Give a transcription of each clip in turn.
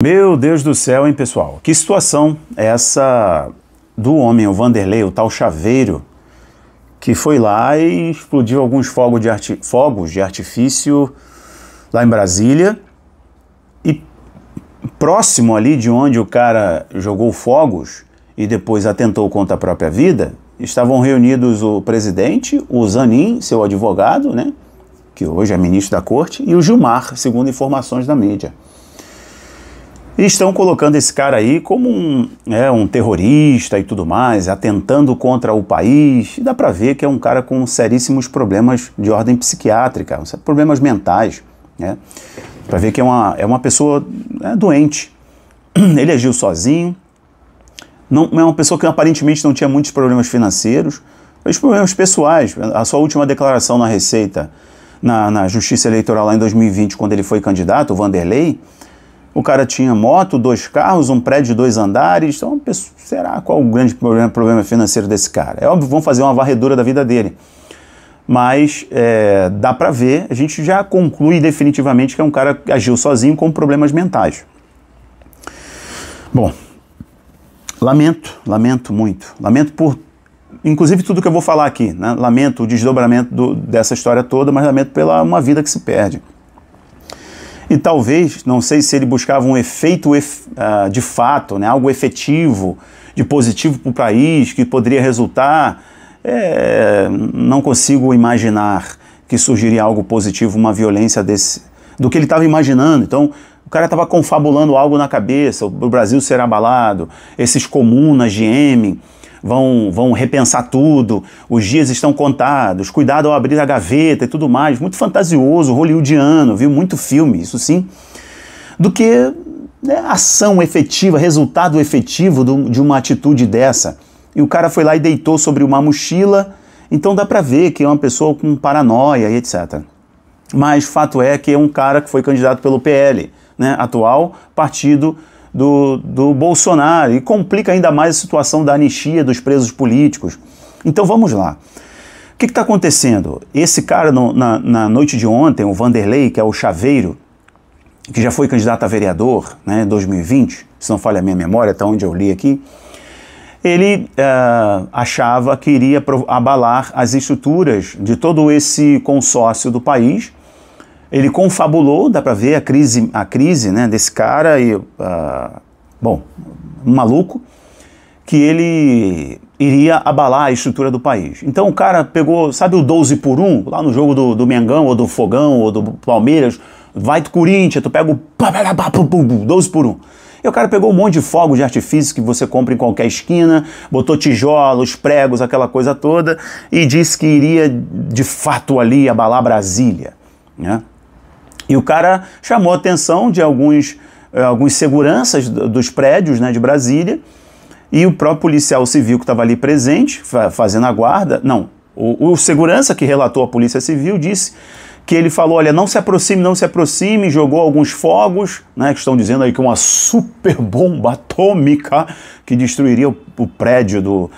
Meu Deus do céu, hein, pessoal? Que situação é essa do homem, o Vanderlei, o tal chaveiro, que foi lá e explodiu alguns fogos de artifício lá em Brasília, e próximo ali de onde o cara jogou fogos e depois atentou contra a própria vida, estavam reunidos o presidente, o Zanin, seu advogado, né, que hoje é ministro da corte, e o Gilmar, segundo informações da mídia. E estão colocando esse cara aí como um terrorista e tudo mais, atentando contra o país. E dá pra ver que é um cara com seríssimos problemas de ordem psiquiátrica, problemas mentais, né? Pra ver que é uma pessoa doente. Ele agiu sozinho, não, é uma pessoa que aparentemente não tinha muitos problemas financeiros, mas problemas pessoais. A sua última declaração na Receita, na Justiça Eleitoral lá em 2020, quando ele foi candidato, o Vanderlei, o cara tinha moto, 2 carros, um prédio de 2 andares. Então, será qual o grande problema financeiro desse cara? É óbvio, vão fazer uma varredura da vida dele. Mas dá pra ver, a gente já conclui definitivamente que é um cara que agiu sozinho com problemas mentais. Bom, lamento muito. Lamento por, inclusive, tudo que eu vou falar aqui, né? Lamento o desdobramento dessa história toda, mas lamento pela uma vida que se perde. E talvez, não sei se ele buscava um efeito de fato, né, algo efetivo, de positivo para o país, que poderia resultar, não consigo imaginar que surgiria algo positivo, uma violência do que ele estava imaginando. Então, o cara estava confabulando algo na cabeça, o Brasil será abalado, esses comunas de Iêmen vão repensar tudo, os dias estão contados, cuidado ao abrir a gaveta e tudo mais, muito fantasioso, hollywoodiano, viu? Muito filme, isso sim, do que ação efetiva, resultado efetivo de uma atitude dessa. E o cara foi lá e deitou sobre uma mochila, então dá pra ver que é uma pessoa com paranoia e etc. Mas fato é que é um cara que foi candidato pelo PL, né, atual partido do Bolsonaro, e complica ainda mais a situação da anistia dos presos políticos. Então vamos lá. O que está acontecendo? Esse cara, na noite de ontem, o Vanderlei, que é o chaveiro, que já foi candidato a vereador, né, em 2020, se não falha a minha memória, até onde eu li aqui, ele achava que iria abalar as estruturas de todo esse consórcio do país. Ele confabulou, dá pra ver a crise, né, desse cara, e, bom, um maluco, que ele iria abalar a estrutura do país. Então o cara pegou, sabe o 12 por 1, lá no jogo do Mengão, ou do Fogão, ou do Palmeiras, vai do Corinthians, tu pega o 12 por 1. E o cara pegou um monte de fogos de artifício que você compra em qualquer esquina, botou tijolos, pregos, aquela coisa toda, e disse que iria, de fato, ali abalar Brasília, né? E o cara chamou a atenção de alguns seguranças dos prédios, né, de Brasília, e o próprio policial civil que estava ali presente, fazendo a guarda, não, o segurança que relatou à Polícia Civil disse que ele falou, olha, não se aproxime, jogou alguns fogos, né, que estão dizendo aí que uma super bomba atômica que destruiria o prédio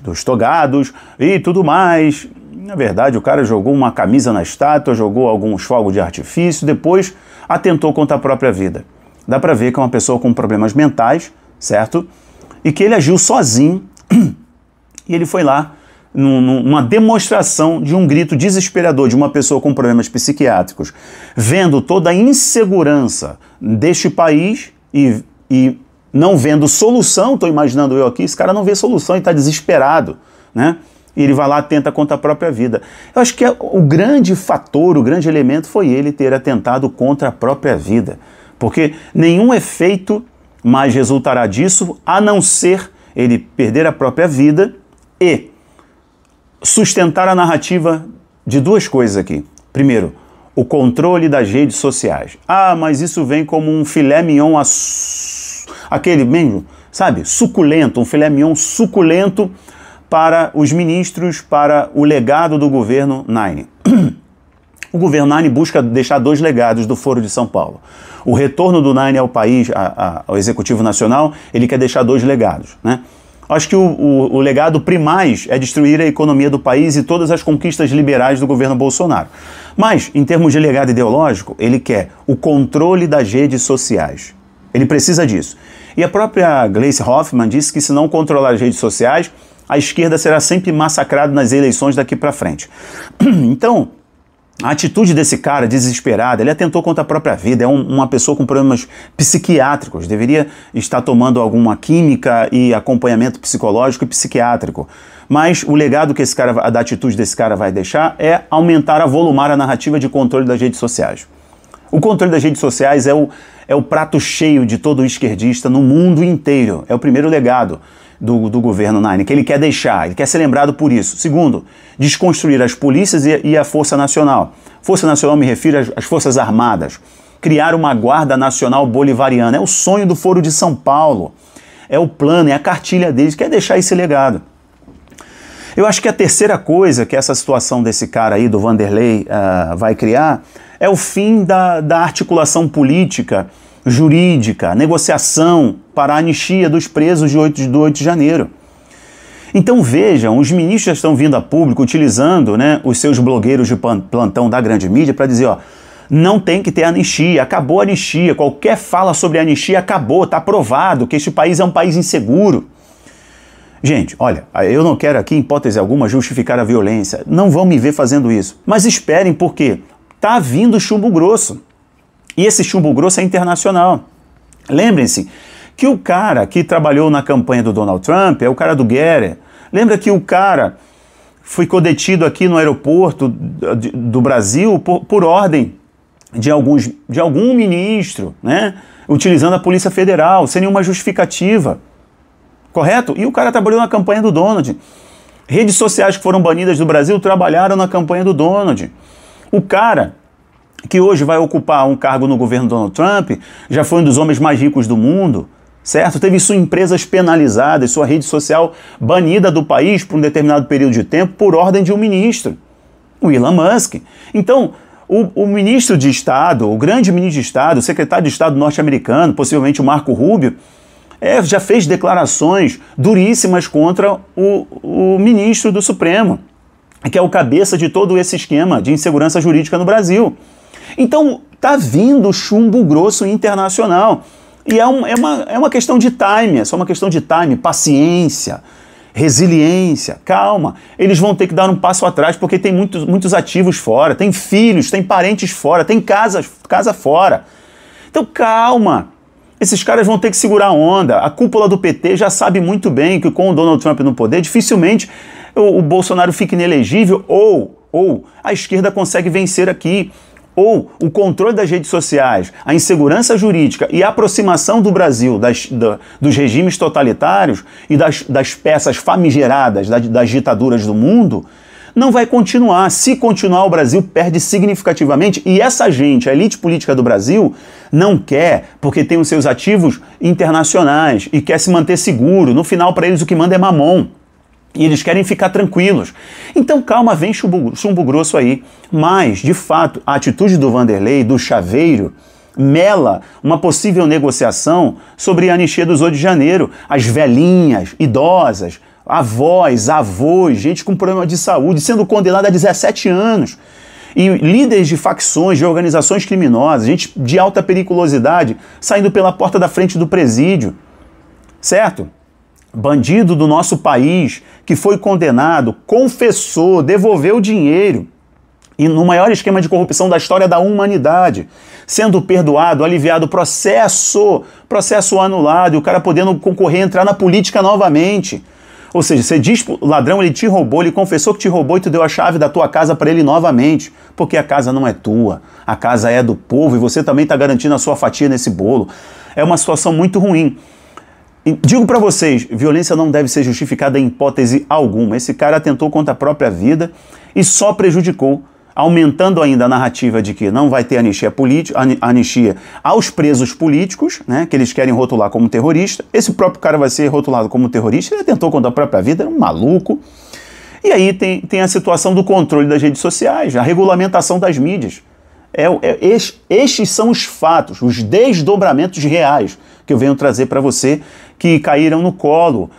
dos Togados e tudo mais. Na verdade, o cara jogou uma camisa na estátua, jogou alguns fogos de artifício, depois atentou contra a própria vida. Dá pra ver que é uma pessoa com problemas mentais, certo? E que ele agiu sozinho, e ele foi lá numa demonstração de um grito desesperador de uma pessoa com problemas psiquiátricos, vendo toda a insegurança deste país e não vendo solução. Estou imaginando eu aqui, esse cara não vê solução e está desesperado, né? E ele vai lá, atenta contra a própria vida. Eu acho que o grande fator, o grande elemento foi ele ter atentado contra a própria vida. Porque nenhum efeito mais resultará disso, a não ser ele perder a própria vida e sustentar a narrativa de 2 coisas aqui. Primeiro, o controle das redes sociais. Ah, mas isso vem como um filé mignon, aquele mesmo, sabe, suculento, um filé mignon suculento para os ministros, para o legado do governo Nine. O governo Nine busca deixar 2 legados do Foro de São Paulo. O retorno do Nine ao país, ao Executivo Nacional, ele quer deixar 2 legados, né? Acho que o legado primaz é destruir a economia do país e todas as conquistas liberais do governo Bolsonaro. Mas, em termos de legado ideológico, ele quer o controle das redes sociais. Ele precisa disso. E a própria Gleisi Hoffmann disse que se não controlar as redes sociais, a esquerda será sempre massacrada nas eleições daqui para frente. Então, a atitude desse cara desesperado, ele atentou contra a própria vida, é uma pessoa com problemas psiquiátricos, deveria estar tomando alguma química e acompanhamento psicológico e psiquiátrico. Mas o legado que da atitude desse cara vai deixar é aumentar, volumar a narrativa de controle das redes sociais. O controle das redes sociais é o prato cheio de todo esquerdista no mundo inteiro. É o primeiro legado do governo Nine, que ele quer deixar, ele quer ser lembrado por isso. Segundo, desconstruir as polícias e a Força Nacional. Força Nacional me refiro às Forças Armadas. Criar uma Guarda Nacional Bolivariana. É o sonho do Foro de São Paulo. É o plano, é a cartilha deles, quer deixar esse legado. Eu acho que a terceira coisa que essa situação desse cara aí, do Vanderlei, vai criar, é o fim da articulação política, jurídica, negociação para a anistia dos presos do 8 de janeiro. Então vejam, os ministros já estão vindo a público utilizando, né, os seus blogueiros de plantão da grande mídia para dizer, ó, não tem que ter anistia, acabou a anistia, qualquer fala sobre anistia acabou, está provado que este país é um país inseguro. Gente, olha, eu não quero aqui, em hipótese alguma, justificar a violência, não vão me ver fazendo isso, mas esperem porque tá vindo chumbo grosso. E esse chumbo grosso é internacional. Lembrem-se que o cara que trabalhou na campanha do Donald Trump é o cara do Getter. Lembra que o cara ficou detido aqui no aeroporto do Brasil por ordem de algum ministro, né? Utilizando a Polícia Federal, sem nenhuma justificativa. Correto? E o cara trabalhou na campanha do Donald. Redes sociais que foram banidas do Brasil trabalharam na campanha do Donald. O cara que hoje vai ocupar um cargo no governo Donald Trump, já foi um dos homens mais ricos do mundo, certo? Teve suas empresas penalizadas, sua rede social banida do país por um determinado período de tempo por ordem de um ministro, o Elon Musk. Então, o ministro de Estado, o grande ministro de Estado, o secretário de Estado norte-americano, possivelmente o Marco Rubio, já fez declarações duríssimas contra o ministro do Supremo, que é o cabeça de todo esse esquema de insegurança jurídica no Brasil. Então, tá vindo chumbo grosso internacional. E é uma questão de time, é só uma questão de time, paciência, resiliência, calma. Eles vão ter que dar um passo atrás porque tem muitos ativos fora, tem filhos, tem parentes fora, tem casa fora. Então, calma. Esses caras vão ter que segurar a onda. A cúpula do PT já sabe muito bem que com o Donald Trump no poder, dificilmente o Bolsonaro fica inelegível ou a esquerda consegue vencer aqui. Ou o controle das redes sociais, a insegurança jurídica e a aproximação do Brasil dos regimes totalitários e das peças famigeradas das ditaduras do mundo, não vai continuar. Se continuar, o Brasil perde significativamente. E essa gente, a elite política do Brasil, não quer, porque tem os seus ativos internacionais e quer se manter seguro. No final, para eles, o que manda é mamon. E eles querem ficar tranquilos. Então, calma, vem chumbo grosso aí. Mas, de fato, a atitude do Vanderlei, do chaveiro, mela uma possível negociação sobre a anistia dos 8 de janeiro. As velhinhas, idosas, avós, avós, gente com problema de saúde, sendo condenada a 17 anos. E líderes de facções, de organizações criminosas, gente de alta periculosidade, saindo pela porta da frente do presídio. Certo? Bandido do nosso país, que foi condenado, confessou, devolveu o dinheiro, e no maior esquema de corrupção da história da humanidade, sendo perdoado, aliviado, processo anulado, e o cara podendo concorrer, entrar na política novamente. Ou seja, você diz pro ladrão, ele te roubou, ele confessou que te roubou e tu deu a chave da tua casa para ele novamente, porque a casa não é tua, a casa é do povo, e você também está garantindo a sua fatia nesse bolo. É uma situação muito ruim. Digo para vocês, violência não deve ser justificada em hipótese alguma. Esse cara atentou contra a própria vida e só prejudicou, aumentando ainda a narrativa de que não vai ter anistia aos presos políticos, né, que eles querem rotular como terrorista. Esse próprio cara vai ser rotulado como terrorista, ele atentou contra a própria vida, era um maluco. E aí tem a situação do controle das redes sociais, a regulamentação das mídias. Estes são os fatos, os desdobramentos reais que eu venho trazer para você, que caíram no colo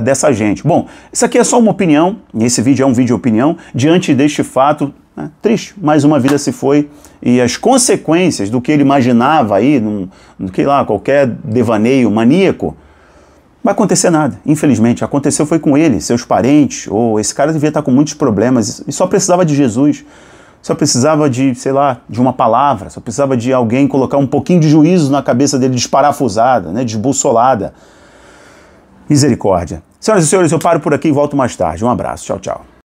dessa gente. Bom, isso aqui é só uma opinião, e esse vídeo é um vídeo opinião, diante deste fato, né? Triste, mais uma vida se foi e as consequências do que ele imaginava aí, qualquer devaneio maníaco, não vai acontecer nada, infelizmente. Aconteceu foi com ele, seus parentes, ou esse cara devia estar com muitos problemas e só precisava de Jesus, só precisava de, de uma palavra, só precisava de alguém colocar um pouquinho de juízo na cabeça dele, desparafusada, né, desbussolada. Misericórdia. Senhoras e senhores, eu paro por aqui e volto mais tarde. Um abraço. Tchau, tchau.